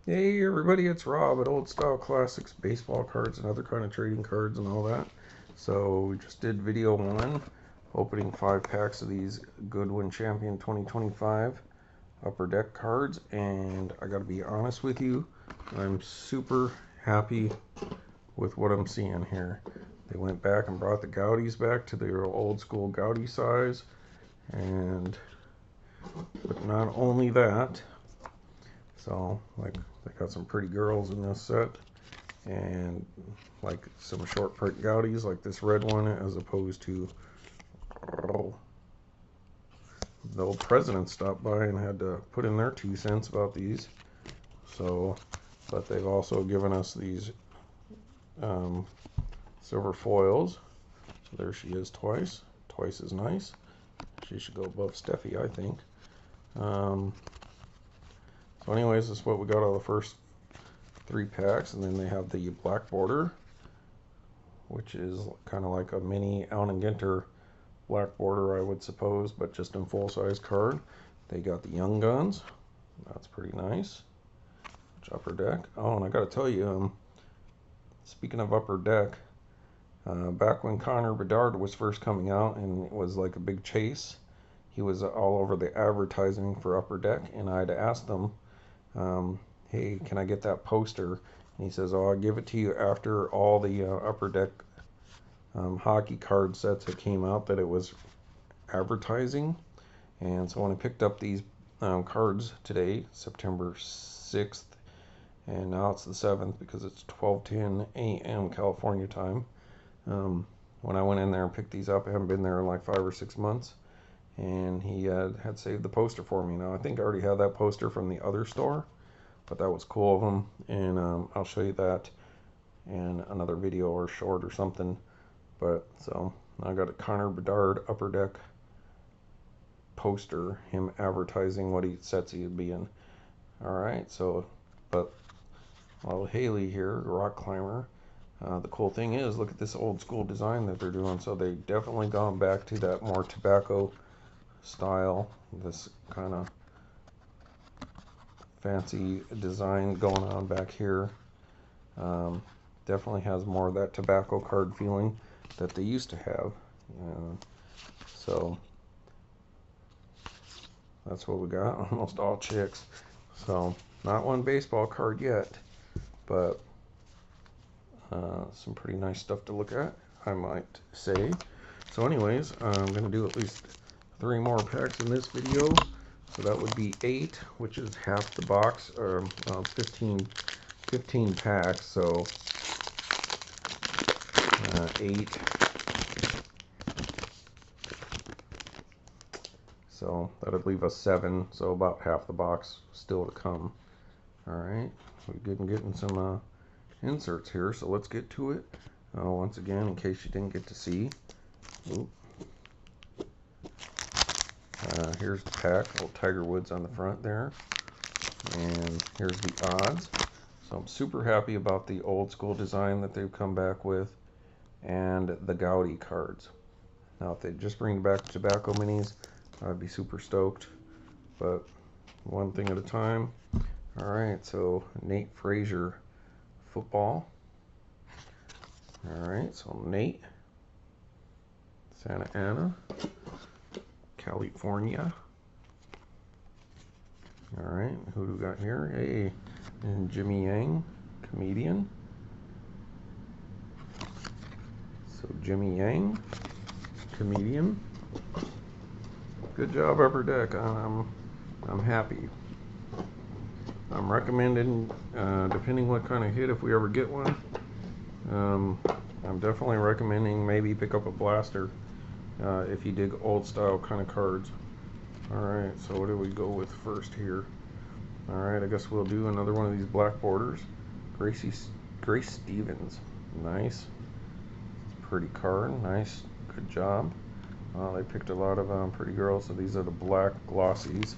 Hey everybody, it's Rob at Old Style Classics Baseball Cards and other kind of trading cards and all that. So we just did video 1, opening 5 packs of these Goodwin Champion 2025 Upper Deck cards, and I gotta be honest with you, I'm super happy with what I'm seeing here. They went back and brought the Gaudies back to their old school Gaudi size, and but not only that, so like they got some pretty girls in this set, and like some short print Gaudies like this red one, as opposed to the old president stopped by and had to put in their 2 cents about these. So, but they've also given us these um, silver foils. So there she is twice. Twice as nice. She should go above Steffi, I think. Um, so anyways, this is what we got out of the first 3 packs, and then they have the black border, which is kind of like a mini Allen Ginter black border, I would suppose, but just in full-size card. They got the Young Guns. That's pretty nice. Upper Deck. Oh, and I got to tell you, speaking of Upper Deck, back when Connor Bedard was first coming out and it was like a big chase, he was all over the advertising for Upper Deck, and I'd asked him, hey, can I get that poster? And he says, oh, I'll give it to you after all the Upper Deck hockey card sets that came out that it was advertising. And so when I picked up these cards today, September 6th, and now it's the 7th because it's 12:10 a.m. California time. When I went in there and picked these up, I haven't been there in like 5 or 6 months, and he had saved the poster for me. Now I think I already had that poster from the other store, but that was cool of him, and I'll show you that in another video or short or something. But so I got a Connor Bedard Upper Deck poster, him advertising what he sets he'd be in. All right, so but well, Haley here, rock climber. The cool thing is, look at this old school design that they're doing. So they definitely gone back to that more tobacco style. This kind of fancy design going on back here. Definitely has more of that tobacco card feeling that they used to have. So that's what we got. Almost all chicks. So not one baseball card yet, but some pretty nice stuff to look at, I might say. So anyways, I'm going to do at least 3 more packs in this video. So that would be 8, which is half the box, or 15 packs. So 8. So that would leave us 7. So about half the box still to come. Alright, we're getting some inserts here, so let's get to it. Once again, in case you didn't get to see, here's the pack, little Tiger Woods on the front there, and here's the odds. So I'm super happy about the old school design that they've come back with, and the Gaudi cards. Now if they just bring back tobacco minis, I'd be super stoked, but one thing at a time. Alright, so Nate Frazier football. Alright, so Nate, Santa Ana, California. Alright, who do we got here? Hey, and Jimmy Yang, comedian. So Jimmy Yang, comedian. Good job, Upper Deck. I'm happy. I'm recommending, depending what kind of hit, if we ever get one, I'm definitely recommending maybe pick up a blaster if you dig old style kind of cards. Alright, so what do we go with first here? Alright, I guess we'll do another one of these black borders. Grace Stevens. Nice. Pretty card. Nice. Good job. They picked a lot of pretty girls, so these are the black glossies.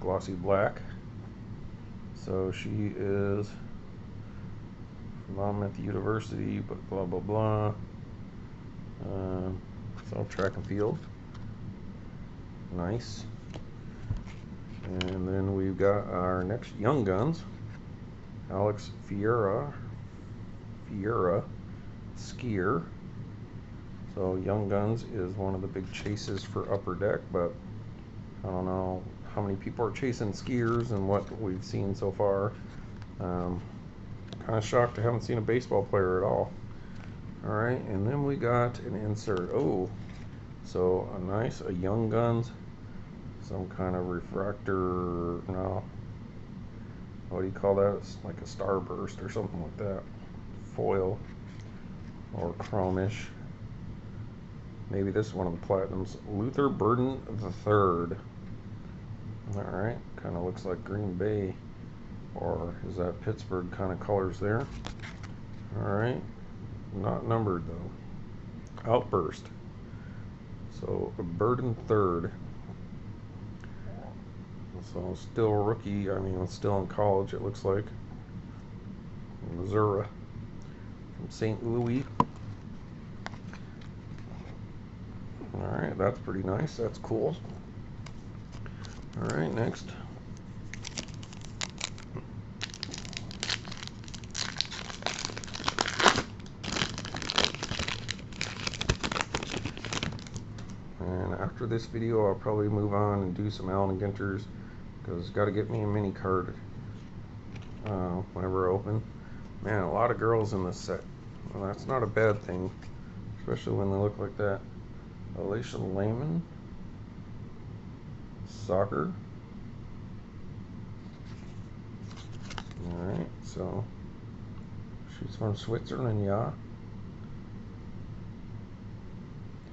Glossy black. So she is from Monmouth University, but blah blah blah. So track and field. Nice. And then we've got our next Young Guns, Alex Fiera Skier. So Young Guns is one of the big chases for Upper Deck, but I don't know how many people are chasing skiers and what we've seen so far. Kind of shocked I haven't seen a baseball player at all. Alright, and then we got an insert. Oh, so a Young Guns, some kind of refractor, no, what do you call that? It's like a starburst or something like that. Foil or chromish. Maybe this is one of the platinums. Luther Burden III. Alright, kind of looks like Green Bay, or is that Pittsburgh kind of colors there? Alright, not numbered though. Outburst. So a Burden III. So still rookie, I mean still in college it looks like. Missouri. From St. Louis. Alright, that's pretty nice, that's cool. Alright, next. And after this video, I'll probably move on and do some Allen Ginters, because got to get me a mini card whenever I open. Man, a lot of girls in this set. Well, that's not a bad thing, especially when they look like that. Alicia Lehman. Soccer. Alright, so she's from Switzerland, yeah.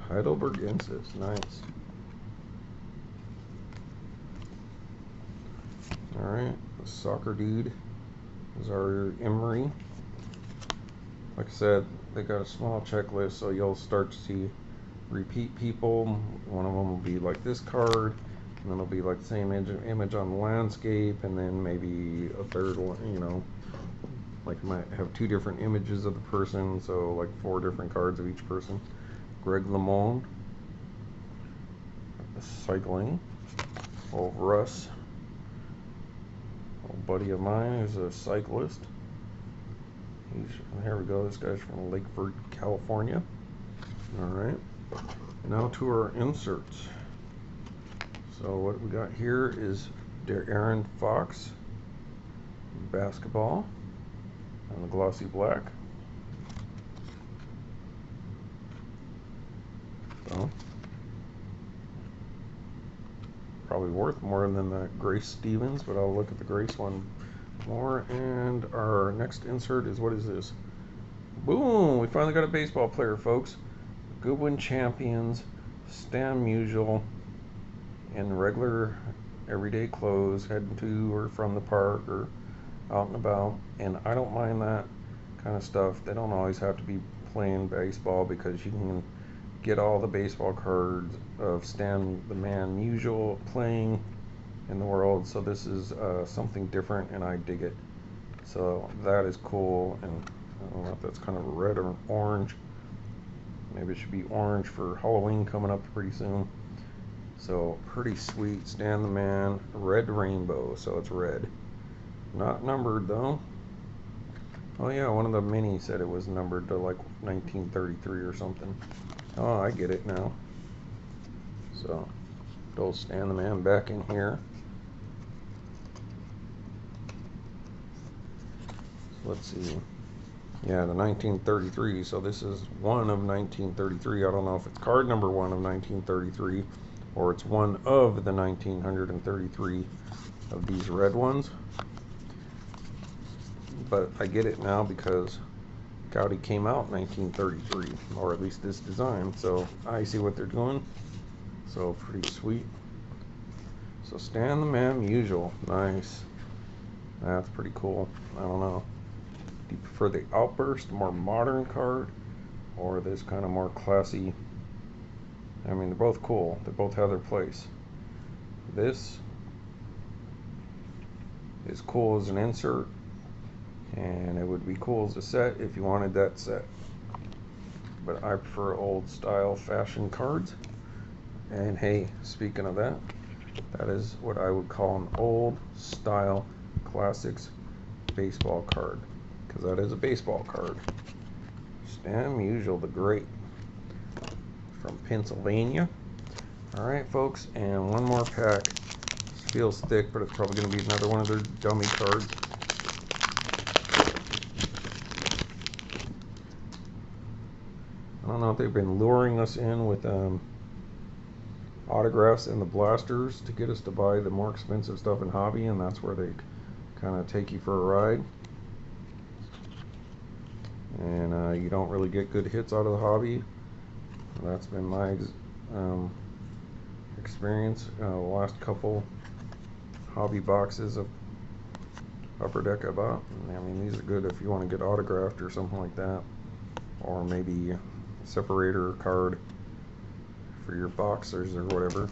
Heidelbergensis, nice. Alright, the soccer dude is our Emery. Like I said, they got a small checklist, so you'll start to see repeat people. One of them will be like this card, and then it'll be like the same image on the landscape, and then maybe a third one, you know, like you might have two different images of the person, so like 4 different cards of each person. Greg LeMond. Cycling. Old Russ. Old buddy of mine is a cyclist. Here we go, this guy's from Lakeford, California. Alright. Now to our inserts. So what we got here is Aaron Fox basketball on the glossy black. So probably worth more than that Grace Stevens, but I'll look at the Grace one more. And our next insert is, what is this? Boom! We finally got a baseball player, folks. Goodwin Champions, Stan Musial, in regular everyday clothes, heading to or from the park or out and about. And I don't mind that kind of stuff. They don't always have to be playing baseball, because you can get all the baseball cards of Stan the Man Musial playing in the world. So this is something different, and I dig it. So that is cool. And I don't know if that's kind of a red or orange. Maybe it should be orange for Halloween coming up pretty soon. So pretty sweet. Stan the Man, red rainbow, so it's red. Not numbered though. Oh yeah, one of the minis said it was numbered to like 1933 or something. Oh, I get it now. So, old Stan the Man back in here. So let's see. Yeah, the 1933. So this is one of 1933. I don't know if it's card number 1 of 1933, or it's one of the 1933 of these red ones. But I get it now, because Goudey came out in 1933, or at least this design, so I see what they're doing. So pretty sweet. So Stan the Man Musial, nice. That's pretty cool. I don't know. Do you prefer the Outburst, more modern card, or this kind of more classy? I mean, they're both cool. They both have their place. This is cool as an insert, and it would be cool as a set if you wanted that set. But I prefer old style fashion cards. And hey, speaking of that, That is what I would call an old style classics baseball card, because that is a baseball card. Stan Musial the Great from Pennsylvania. Alright folks, and one more pack. This feels thick, but it's probably going to be another one of their dummy cards. I don't know if they've been luring us in with autographs and the blasters to get us to buy the more expensive stuff in hobby, and that's where they kind of take you for a ride. And you don't really get good hits out of the hobby. That's been my experience. The last couple hobby boxes of Upper Deck I bought. I mean, these are good if you want to get autographed or something like that, or maybe a separator card for your boxers or whatever.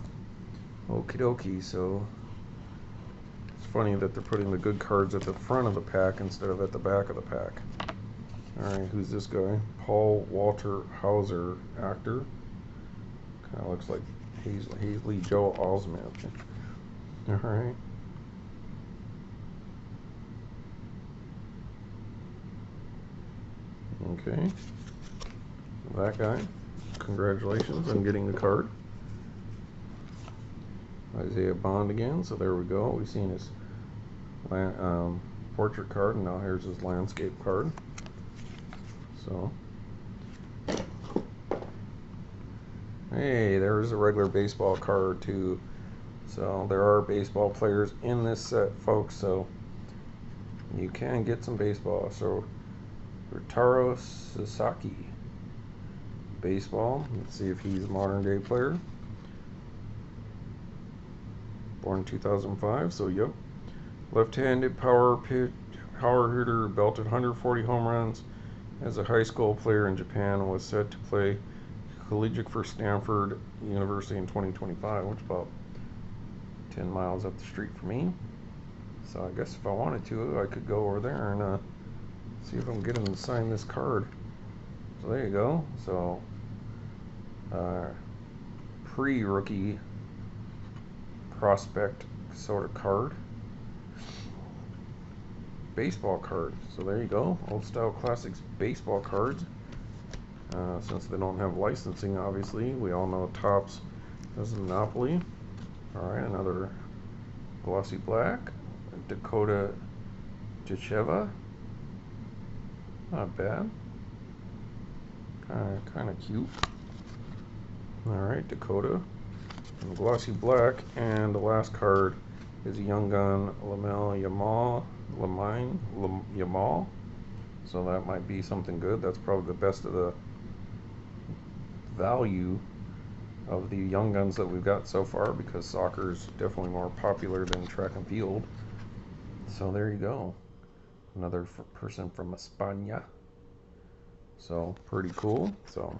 Okie dokie. So it's funny that they're putting the good cards at the front of the pack instead of at the back of the pack. Alright, who's this guy? Paul Walter Hauser, actor. Kind of looks like Haley Joel Osment. Alright. Okay. That guy. Congratulations on getting the card. Isaiah Bond again, so there we go. We've seen his portrait card, and now here's his landscape card. So, hey, there's a regular baseball card too. So there are baseball players in this set, folks, so you can get some baseball. So Ritaro Sasaki, baseball. Let's see if he's a modern day player. Born 2005, so yep. Left-handed power hitter, belted 140 home runs as a high school player in Japan, and was set to play collegiate for Stanford University in 2025, which is about 10 miles up the street from me. So I guess if I wanted to, I could go over there and see if I can get him to sign this card. So there you go. So pre-rookie prospect sort of card. Baseball card. So there you go. Old style classics baseball cards. Since they don't have licensing, obviously, we all know Topps does a monopoly. Alright, another glossy black. Dakota Jacheva. Not bad. Kind of cute. Alright, Dakota. And glossy black. And the last card is a Young Gun Lamel Yamal. So that might be something good. That's probably the best of the value of the young guns that we've got so far, because soccer is definitely more popular than track and field. So there you go. Another person from España. So pretty cool. So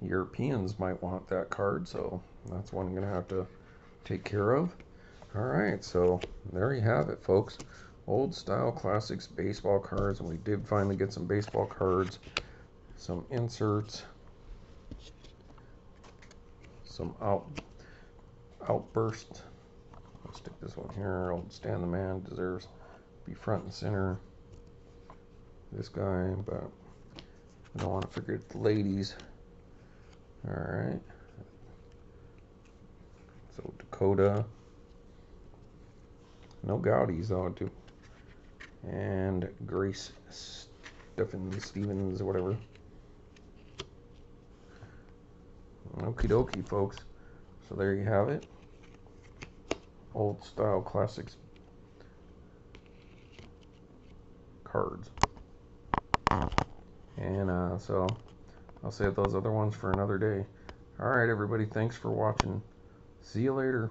Europeans might want that card, so that's one I'm going to have to take care of. Alright, so there you have it, folks. Old style classics baseball cards, and we did finally get some baseball cards, some inserts, some outburst. I'll stick this one here. Old Stan the Man deserves to be front and center. This guy, but I don't want to forget the ladies. Alright. So Dakota. No Gaudies though, too. And Grace Stevens or whatever. Okie dokie, folks. So there you have it. Old style classics cards. And so I'll save those other ones for another day. Alright, everybody, thanks for watching. See you later.